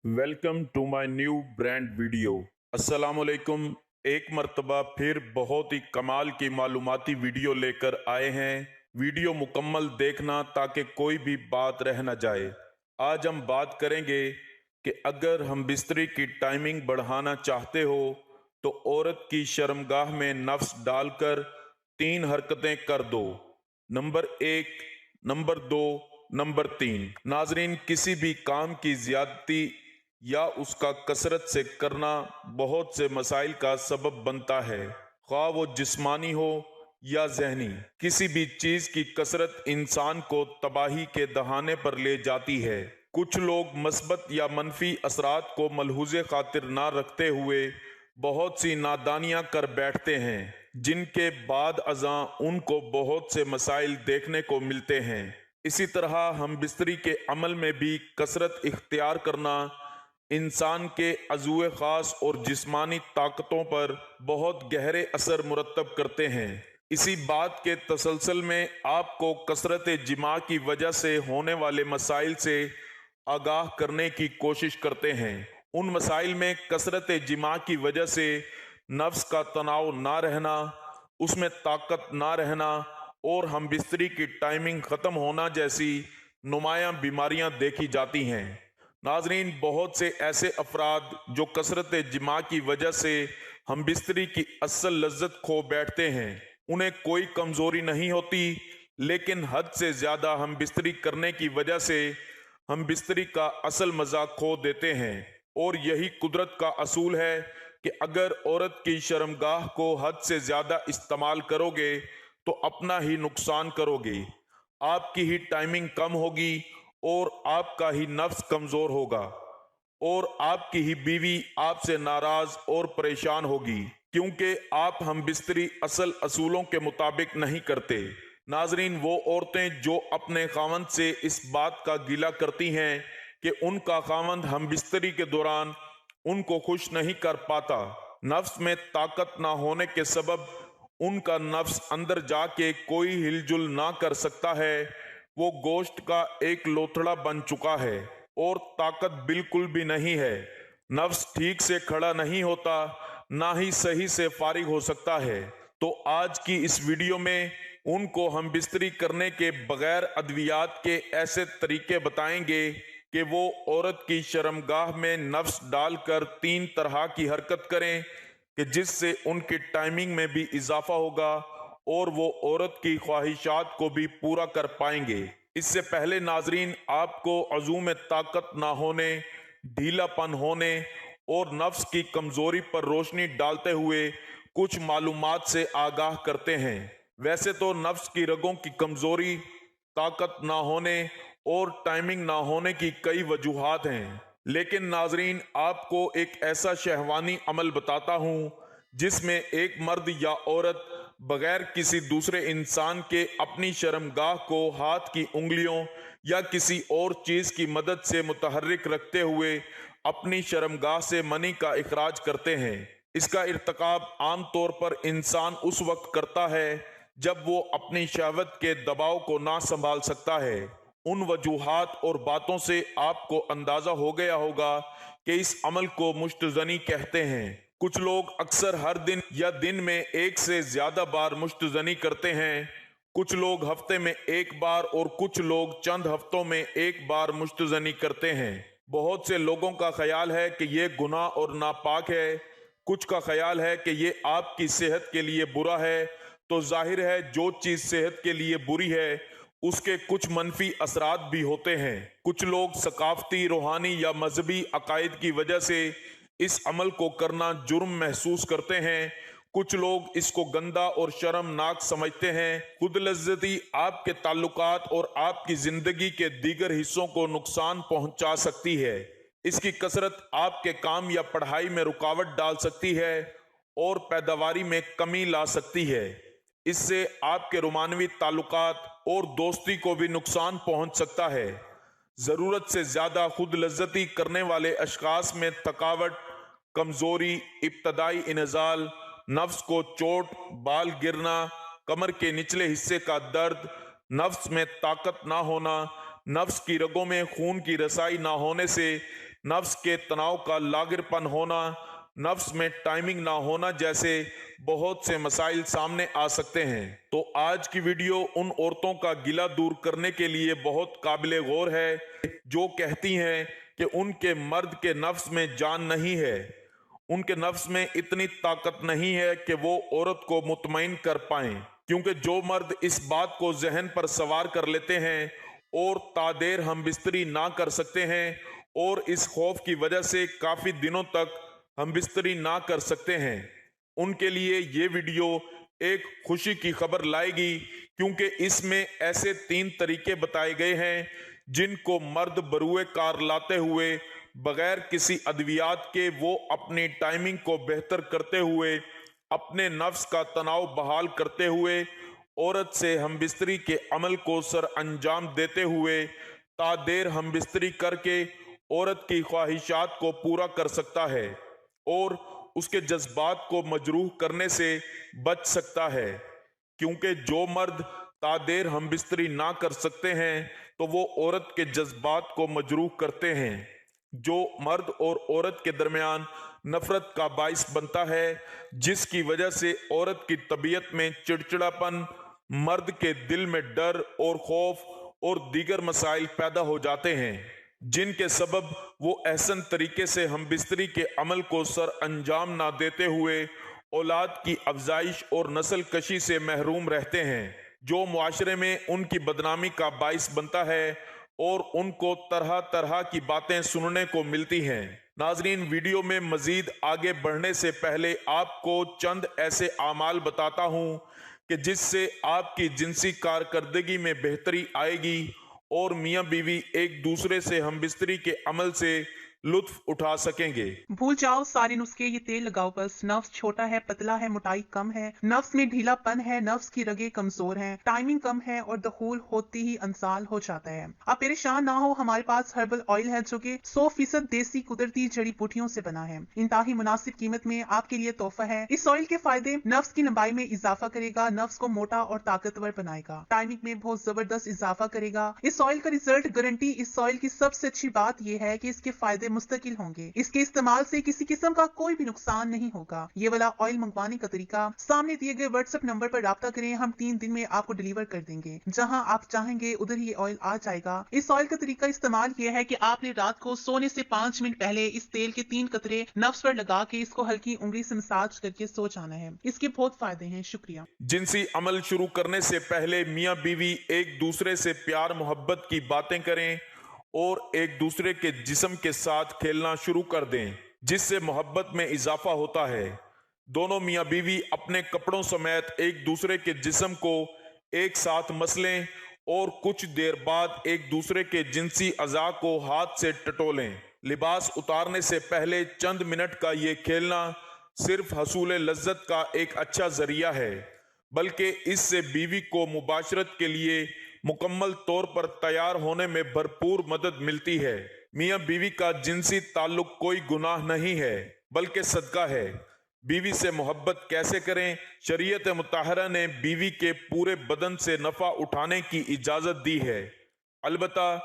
Welcome to my new brand video. अस्सलाम वालेकुम। एक मर्तबा फिर बहुत ही कमाल की मालूमाती वीडियो लेकर आए हैं। वीडियो मुकम्मल देखना ताकि कोई भी बात रह न जाए। आज हम बात करेंगे कि अगर हम बिस्तरी की टाइमिंग बढ़ाना चाहते हो तो औरत की शर्मगाह में नफ्स डालकर 3 हरकतें कर दो। Number 1, number 2, number 3। नाजरीन, किसी भी काम की ज्यादती या उसका कसरत से करना बहुत से मसाइल का सबब बनता है, ख्वाह वो जिस्मानी हो या जहनी। किसी भी चीज की कसरत इंसान को तबाही के दहाने पर ले जाती है। कुछ लोग मस्बत या मनफी असरात को मलहूज़े खातिर ना रखते हुए बहुत सी नादानियां कर बैठते हैं, जिनके बाद अज़ां उनको बहुत से मसाइल देखने को मिलते हैं। इसी तरह हम बिस्तरी के अमल में भी कसरत इख्तियार करना इंसान के अज़ूए ख़ास और जिस्मानी ताकतों पर बहुत गहरे असर मुरतब करते हैं। इसी बात के तसलसल में आपको कसरत जिमा की वजह से होने वाले मसाइल से आगाह करने की कोशिश करते हैं। उन मसाइल में कसरत जिमा की वजह से नफ्स का तनाव ना रहना, उसमें ताकत ना रहना और हम बिस्तरी की टाइमिंग ख़त्म होना जैसी नुमायां बीमारियां देखी जाती हैं। नाजरीन, बहुत से ऐसे अफराद जो कसरत जिमा की वजह से हम बिस्तरी की असल लज्जत खो बैठते हैं, उन्हें कोई कमजोरी नहीं होती, लेकिन हद से ज्यादा हम बिस्तरी करने की वजह से हम बिस्तरी का असल मजा खो देते हैं। और यही कुदरत का असूल है कि अगर औरत की शर्मगाह को हद से ज्यादा इस्तेमाल करोगे तो अपना ही नुकसान करोगे। आपकी ही टाइमिंग कम होगी और आपका ही नफ्स कमजोर होगा और आपकी ही बीवी आपसे नाराज और परेशान होगी, क्योंकि आप हम बिस्तरी असल असूलों के मुताबिक नहीं करते। नाजरीन, वो औरतें जो अपने खावंद से इस बात का गिला करती हैं कि उनका खावंद हम बिस्तरी के दौरान उनको खुश नहीं कर पाता, नफ्स में ताकत ना होने के सबब उनका नफ्स अंदर जाके कोई हिलजुल ना कर सकता है, वो गोश्त का एक लोथड़ा बन चुका है और ताकत बिल्कुल भी नहीं है। नफ्स ठीक से खड़ा नहीं होता, ना ही सही से फारिग हो सकता है। तो आज की इस वीडियो में उनको हम बिस्तरी करने के बगैर अद्वियात के ऐसे तरीके बताएंगे कि वो औरत की शर्मगाह में नफ्स डालकर 3 तरह की हरकत करें कि जिससे उनकी टाइमिंग में भी इजाफा होगा और वो औरत की ख्वाहिशात को भी पूरा कर पाएंगे। इससे पहले नाजरीन, आपको अज़ू में ताकत ना होने, ढीलापन होने और नफ्स की कमजोरी पर रोशनी डालते हुए कुछ मालूमात से आगाह करते हैं। वैसे तो नफ्स की रगों की कमजोरी, ताकत ना होने और टाइमिंग ना होने की कई वजूहात हैं, लेकिन नाजरीन, आपको एक ऐसा शहवानी अमल बताता हूं जिसमें एक मर्द या औरत बगैर किसी दूसरे इंसान के अपनी शर्मगाह को हाथ की उंगलियों या किसी और चीज की मदद से मुतहर्रिक रखते हुए अपनी शर्मगाह से मनी का इखराज करते हैं। इसका इर्तकाब आमतौर पर इंसान उस वक्त करता है जब वो अपनी शहवत के दबाव को ना संभाल सकता है। उन वजूहात और बातों से आपको अंदाजा हो गया होगा कि इस अमल को मुश्तजनी कहते हैं। कुछ लोग अक्सर हर दिन या दिन में एक से ज्यादा बार मुश्तजनी करते हैं। कुछ लोग हफ्ते में एक बार और कुछ लोग चंद हफ्तों में एक बार मुश्तजनी करते हैं। बहुत से लोगों का ख्याल है कि ये गुनाह और नापाक है, कुछ का ख्याल है कि ये आपकी सेहत के लिए बुरा है। तो जाहिर है जो चीज सेहत के लिए बुरी है उसके कुछ मनफी असरात भी होते हैं। कुछ लोग सकाफती, रूहानी या मजहबी अकायद की वजह से इस अमल को करना जुर्म महसूस करते हैं। कुछ लोग इसको गंदा और शर्मनाक समझते हैं। खुद लज्जती आपके ताल्लुकात और आपकी जिंदगी के दीगर हिस्सों को नुकसान पहुंचा सकती है। इसकी कसरत आपके काम या पढ़ाई में रुकावट डाल सकती है और पैदावारी में कमी ला सकती है। इससे आपके रोमानवी ताल्लुकात और दोस्ती को भी नुकसान पहुंच सकता है। जरूरत से ज्यादा खुद लज्जती करने वाले अशखास में थकावट, कमजोरी, इब्तदाई इनजाल, नफ्स को चोट, बाल गिरना, कमर के निचले हिस्से का दर्द, नफ्स में ताकत ना होना, नफ्स की रगों में खून की रसाई ना होने से नफ्स के तनाव का लागिरपन होना, नफ्स में टाइमिंग ना होना जैसे बहुत से मसाइल सामने आ सकते हैं। तो आज की वीडियो उन औरतों का गिला दूर करने के लिए बहुत काबिले गौर है जो कहती हैं कि उनके मर्द के नफ्स में जान नहीं है, उनके नफ्स में इतनी ताकत नहीं है कि वो औरत को मुतमईन कर पाएं। क्योंकि जो मर्द इस बात को जहन पर सवार कर लेते हैं और तादेर हम बिस्तरी ना कर सकते हैं और इस खौफ की वजह से काफी दिनों तक हम बिस्तरी ना कर सकते हैं, उनके लिए ये वीडियो एक खुशी की खबर लाएगी। क्योंकि इसमें ऐसे 3 तरीके बताए गए हैं जिनको मर्द बरूए कार लाते हुए बगैर किसी अद्वियात के वो अपनी टाइमिंग को बेहतर करते हुए, अपने नफ्स का तनाव बहाल करते हुए, औरत से हम बिस्तरी के अमल को सर अंजाम देते हुए तादेर हम बिस्तरी करके औरत की ख्वाहिशात को पूरा कर सकता है और उसके जज्बात को मजरूह करने से बच सकता है। क्योंकि जो मर्द तादेर हम बिस्तरी ना कर सकते हैं तो वो औरत के जज्बात को मजरूह करते हैं, जो मर्द और औरत के दरमियान नफरत का बाइस बनता है, जिसकी वजह से औरत की तबीयत में चिड़चिड़ापन, मर्द के दिल में डर और खौफ और दीगर मसाइल पैदा हो जाते हैं, जिनके सबब वो एहसन तरीके से हम बिस्तरी के अमल को सर अंजाम ना देते हुए औलाद की अफजाइश और नस्ल कशी से महरूम रहते हैं, जो मुआशरे में उनकी बदनामी का बाइस बनता है और उनको तरह तरह की बातें सुनने को मिलती हैं। नाजरीन, वीडियो में मजीद आगे बढ़ने से पहले आपको चंद ऐसे आमाल बताता हूं कि जिससे आपकी जिनसी कारकर्दगी में बेहतरी आएगी और मियां बीवी एक दूसरे से हम बिस्तरी के अमल से लुत्फ उठा सकेंगे। भूल जाओ सारे नुस्खे, ये तेल लगाओ बस। नफ्स छोटा है, पतला है, मोटाई कम है, नफ्स में ढीलापन है, नफ्स की रगे कमजोर हैं, टाइमिंग कम है और दखूल होते ही अंसाल हो जाता है। आप परेशान ना हो, हमारे पास हर्बल ऑयल है जो कि 100% देसी कुदरती जड़ी बूटियों से बना है। इंतहाई मुनासिब कीमत में आपके लिए तोहफा है। इस ऑयल के फायदे नफ्स की लंबाई में इजाफा करेगा, नफ्स को मोटा और ताकतवर बनाएगा, टाइमिंग में बहुत जबरदस्त इजाफा करेगा। इस ऑयल का रिजल्ट गारंटी। इस ऑयल की सबसे अच्छी बात यह है कि इसके फायदे मुस्तकिल होंगे। इसके इस्तेमाल से किसी किस्म का कोई भी नुकसान नहीं होगा। ये वाला ऑयल मंगवाने का तरीका सामने दिए गए व्हाट्सएप नंबर पर राब्ता करें, हम 3 दिन में आपको डिलीवर कर देंगे। जहां आप चाहेंगे उधर ये ऑयल आ जाएगा। इस ऑयल का तरीका इस्तेमाल ये है कि आपने रात को सोने से 5 मिनट पहले इस तेल के 3 कतरे नफ्स पर लगा के इसको हल्की उंगली से मसाज करके सो जाना है। इसके बहुत फायदे हैं। शुक्रिया। जिनसी अमल शुरू करने से पहले मियां बीवी एक दूसरे से प्यार मोहब्बत की बातें करें और एक दूसरे के जिस्म के साथ खेलना शुरू कर दें, जिससे मोहब्बत में इजाफा होता है। दोनों मियां बीवी अपने कपड़ों समेत एक दूसरे के जिस्म को एक साथ मसलें और कुछ देर बाद एक दूसरे के जिनसी अज़ा को हाथ से टटोलें। लिबास उतारने से पहले चंद मिनट का ये खेलना सिर्फ हसूल लज्जत का एक अच्छा जरिया है, बल्कि इससे बीवी को मुबाशरत के लिए मुकम्मल तौर पर तैयार होने में भरपूर मदद मिलती है। मियां बीवी का जिनसी ताल्लुक कोई गुनाह नहीं है बल्कि सदका है। बीवी से मोहब्बत कैसे करें? शरीयत मुताहरा ने बीवी के पूरे बदन से नफा उठाने की इजाजत दी है। अलबत्ता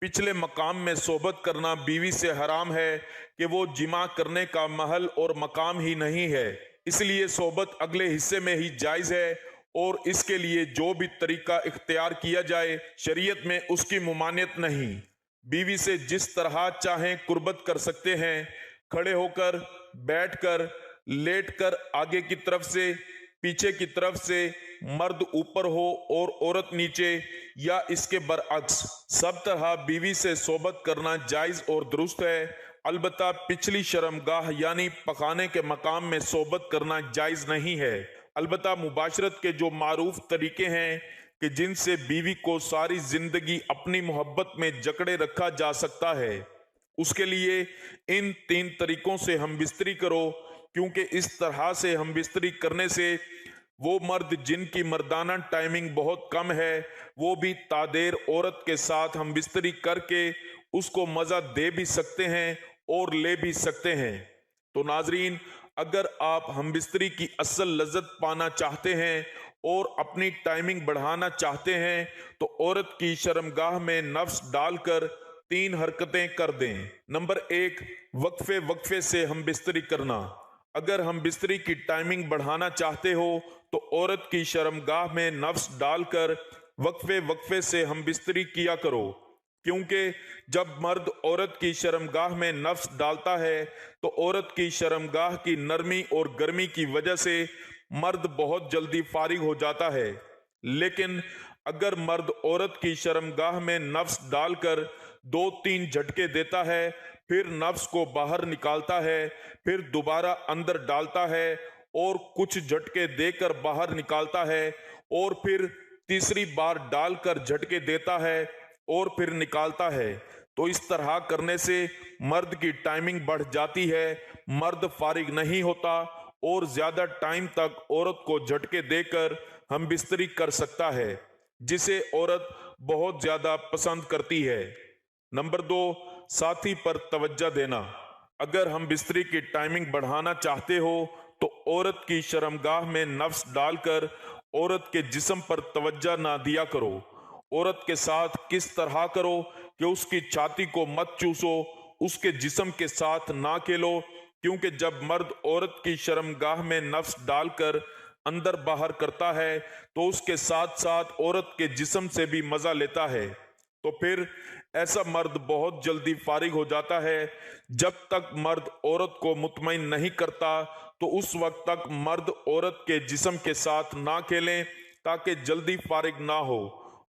पिछले मकाम में सोहबत करना बीवी से हराम है कि वो जिमा करने का महल और मकाम ही नहीं है, इसलिए सोहबत अगले हिस्से में ही जायज है और इसके लिए जो भी तरीका इख्तियार किया जाए शरीयत में उसकी मुमानियत नहीं। बीवी से जिस तरह चाहें कुर्बत कर सकते हैं, खड़े होकर, बैठकर, लेटकर, आगे की तरफ से, पीछे की तरफ से, मर्द ऊपर हो और औरत नीचे या इसके बरअक्स, सब तरह बीवी से सोहबत करना जायज और दुरुस्त है। अलबत्ता पिछली शर्मगाह यानी पकाने के मकाम में सोहबत करना जायज नहीं है। अलबत्ता मुबाशरत के जो मारूफ तरीके हैं कि जिनसे बीवी को सारी जिंदगी अपनी मोहब्बत में जकड़े रखा जा सकता है, उसके लिए इन 3 तरीकों से हम बिस्तरी करो। क्योंकि इस तरह से हम बिस्तरी करने से वो मर्द जिनकी मर्दाना टाइमिंग बहुत कम है, वो भी तादेर औरत के साथ हम बिस्तरी करके उसको मजा दे भी सकते हैं और ले भी सकते हैं। तो नाजरीन, अगर आप हम बिस्तरी की असल लज्जत पाना चाहते हैं और अपनी टाइमिंग बढ़ाना चाहते हैं तो औरत की शर्मगाह में नफ्स डालकर 3 حرکتیں کر دیں۔ نمبر 1، وقفے وقفے سے ہم بستری کرنا۔ اگر ہم بستری کی ٹائمنگ بڑھانا چاہتے ہو تو عورت کی شرمگاہ میں نفس ڈال کر وقفے وقفے سے ہم بستری کیا کرو، کیونکہ جب مرد عورت کی شرمگاہ میں نفس ڈالتا ہے تو عورت کی شرمگاہ کی نرمی اور گرمی کی وجہ سے مرد بہت جلدی فارغ ہو جاتا ہے۔ لیکن اگر مرد عورت کی شرمگاہ میں نفس ڈال کر 2-3 جھٹکے دیتا ہے، پھر نفس کو باہر نکالتا ہے، پھر دوبارہ اندر ڈالتا ہے اور کچھ جھٹکے دے کر باہر نکالتا ہے، اور پھر تیسری بار ڈال کر جھٹکے دیتا ہے اور پھر نکالتا ہے، تو اس طرح کرنے سے مرد کی ٹائمنگ بڑھ جاتی ہے، مرد فارغ نہیں ہوتا اور زیادہ ٹائم تک عورت کو جھٹکے دے کر ہم بستری کر سکتا ہے، جسے عورت بہت زیادہ پسند کرتی ہے۔ نمبر 2، ساتھی پر توجہ دینا۔ اگر ہم بستری کی ٹائمنگ بڑھانا چاہتے ہو تو عورت کی شرمگاہ میں نفس ڈال کر عورت کے جسم پر توجہ نہ دیا کرو۔ عورت کے ساتھ کس طرح کرو کہ اس کی چھاتی کو مت چوسو، اس کے جسم کے ساتھ نہ کھیلو، کیونکہ جب مرد عورت کی شرمگاہ میں نفس ڈال کر اندر باہر کرتا ہے تو اس کے ساتھ ساتھ عورت کے جسم سے بھی مزہ لیتا ہے، تو پھر ایسا مرد بہت جلدی فارغ ہو جاتا ہے۔ جب تک مرد عورت کو مطمئن نہیں کرتا تو اس وقت تک مرد عورت کے جسم کے ساتھ نہ کھیلیں تاکہ جلدی فارغ نہ ہو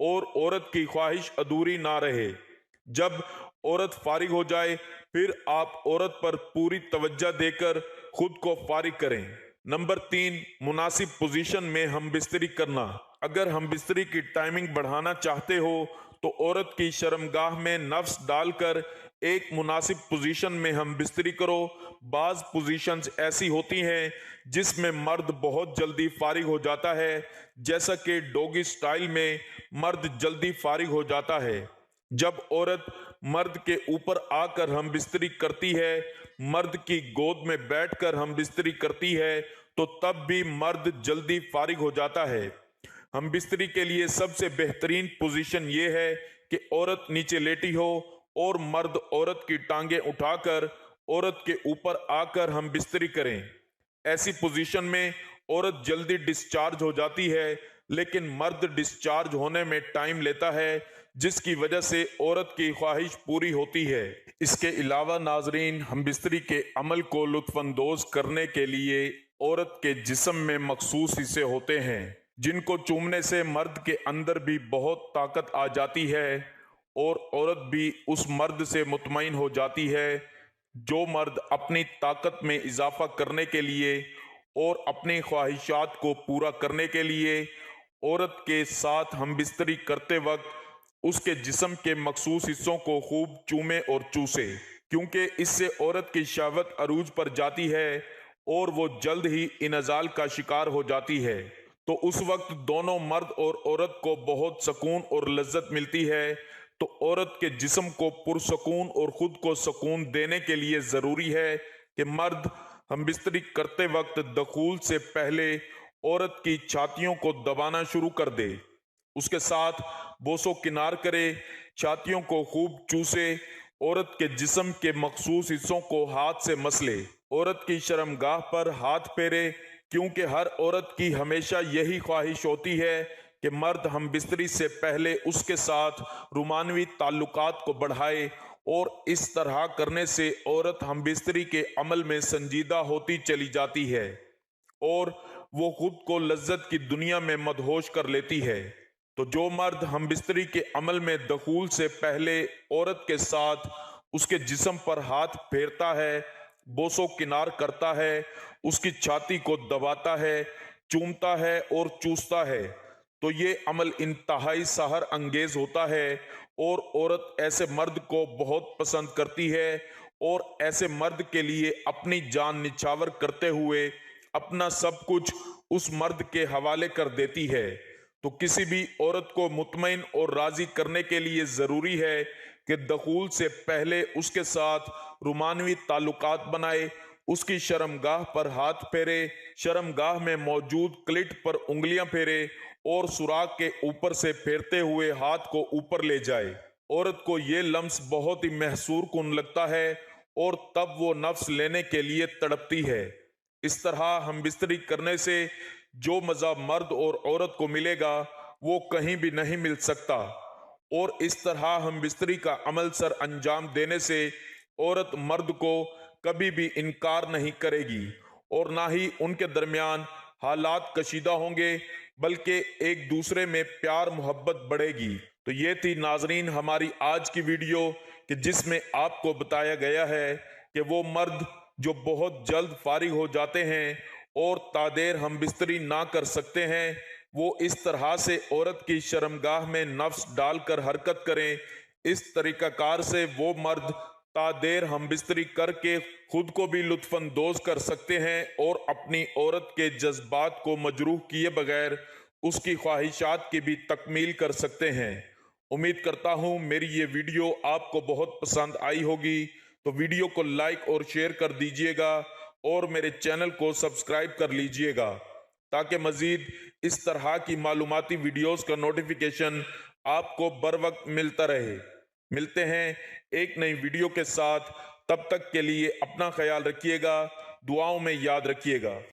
اور عورت کی خواہش ادھوری نہ رہے۔ جب عورت فارغ ہو جائے پھر آپ عورت پر پوری توجہ دے کر خود کو فارغ کریں۔ نمبر 3، مناسب پوزیشن میں ہم بستری کرنا۔ اگر ہم بستری کی ٹائمنگ بڑھانا چاہتے ہو تو عورت کی شرمگاہ میں نفس ڈال کر ایک مناسب پوزیشن میں ہم بستری کرو۔ بعض پوزیشنز ایسی ہوتی ہیں جس میں مرد بہت جلدی فارغ ہو جاتا ہے، جیسا کہ ڈوگی سٹائل میں مرد جلدی فارغ ہو جاتا ہے۔ جب عورت مرد کے اوپر آ کر ہم بستری کرتی ہے، مرد کی گود میں بیٹھ کر ہم بستری کرتی ہے، تو تب بھی مرد جلدی فارغ ہو جاتا ہے۔ ہم بستری کے لیے سب سے بہترین پوزیشن یہ ہے کہ عورت نیچے لیٹی ہو اور مرد عورت کی ٹانگیں اٹھا کر عورت کے اوپر آ کر ہم بستری کریں۔ ایسی پوزیشن میں عورت جلدی ڈسچارج ہو جاتی ہے، لیکن مرد ڈسچارج ہونے میں ٹائم لیتا ہے، جس کی وجہ سے عورت کی خواہش پوری ہوتی ہے۔ اس کے علاوہ ناظرین، ہم بستری کے عمل کو لطف اندوز کرنے کے لیے عورت کے جسم میں مخصوص حصے ہوتے ہیں جن کو چومنے سے مرد کے اندر بھی بہت طاقت آ جاتی ہے اور عورت بھی اس مرد سے مطمئن ہو جاتی ہے۔ جو مرد اپنی طاقت میں اضافہ کرنے کے لیے اور اپنی خواہشات کو پورا کرنے کے لیے عورت کے ساتھ ہم بستری کرتے وقت اس کے جسم کے مخصوص حصوں کو خوب چومے اور چوسے، کیونکہ اس سے عورت کی شہوت عروج پر جاتی ہے اور وہ جلد ہی انزال کا شکار ہو جاتی ہے، تو اس وقت دونوں مرد اور عورت کو بہت سکون اور لذت ملتی ہے۔ تو عورت کے جسم کو پرسکون اور خود کو سکون دینے کے لیے ضروری ہے کہ مرد ہم بستری کرتے وقت دخول سے پہلے عورت کی چھاتیوں کو دبانا شروع کر دے، اس کے ساتھ بوس و کنار کرے، چھاتیوں کو خوب چوسے، عورت کے جسم کے مخصوص حصوں کو ہاتھ سے مسلے، عورت کی شرمگاہ پر ہاتھ پھیرے، کیونکہ ہر عورت کی ہمیشہ یہی خواہش ہوتی ہے کہ مرد ہم بستری سے پہلے اس کے ساتھ رومانوی تعلقات کو بڑھائے، اور اس طرح کرنے سے عورت ہم بستری کے عمل میں سنجیدہ ہوتی چلی جاتی ہے اور وہ خود کو لذت کی دنیا میں مدہوش کر لیتی ہے۔ تو جو مرد ہم بستری کے عمل میں دخول سے پہلے عورت کے ساتھ اس کے جسم پر ہاتھ پھیرتا ہے، بوس و کنار کرتا ہے، اس کی چھاتی کو دباتا ہے، چومتا ہے اور چوستا ہے، تو یہ عمل انتہائی سحر انگیز ہوتا ہے اور عورت ایسے مرد کو بہت پسند کرتی ہے اور ایسے مرد کے لیے اپنی جان نچھاور کرتے ہوئے اپنا سب کچھ اس مرد کے حوالے کر دیتی ہے۔ تو کسی بھی عورت کو مطمئن اور راضی کرنے کے لیے ضروری ہے کہ دخول سے پہلے اس کے ساتھ رومانوی تعلقات بنائے، اس کی شرمگاہ پر ہاتھ پھیرے، شرمگاہ میں موجود کلٹ پر انگلیاں پھیرے اور سوراخ کے اوپر سے پھیرتے ہوئے ہاتھ کو اوپر لے جائے۔ औरत को ये लम्स बहुत ही महसूर कुन लगता है और तब वो नफ्स लेने के लिए तड़पती है। इस तरह हम बिस्तरी करने से जो मज़ा मर्द और औरत को मिलेगा वो कहीं भी नहीं मिल सकता, और इस तरह हम बिस्तरी का अमल सर अंजाम देने से औरत मर्द को कभी भी इनकार नहीं करेगी और ना ही उनके दरमियान हालात कशीदा होंगे, बल्कि एक दूसरे में प्यार मोहब्बत बढ़ेगी। तो ये थी नाजरीन हमारी आज की वीडियो कि जिसमें आपको बताया गया है कि वो मर्द जो बहुत जल्द फारिग हो जाते हैं और तादेर हम बिस्तरी ना कर सकते हैं, वो इस तरह से औरत की शर्मगाह में नफ्स डालकर हरकत करें। इस तरीकाकार से वो मर्द तादेर हम बिस्तरी करके खुद को भी लुत्फानंदोज कर सकते हैं और अपनी औरत के जज्बात को मजरूह किए बगैर उसकी ख्वाहिशात की भी तकमील कर सकते हैं। उम्मीद करता हूं मेरी ये वीडियो आपको बहुत पसंद आई होगी, तो वीडियो को लाइक और शेयर कर दीजिएगा और मेरे चैनल को सब्सक्राइब कर लीजिएगा ताकि मजीद इस तरह की मालूमाती वीडियोस का नोटिफिकेशन आपको बर वक्त मिलता रहे। मिलते हैं एक नई वीडियो के साथ, तब तक के लिए अपना ख्याल रखिएगा, दुआओं में याद रखिएगा।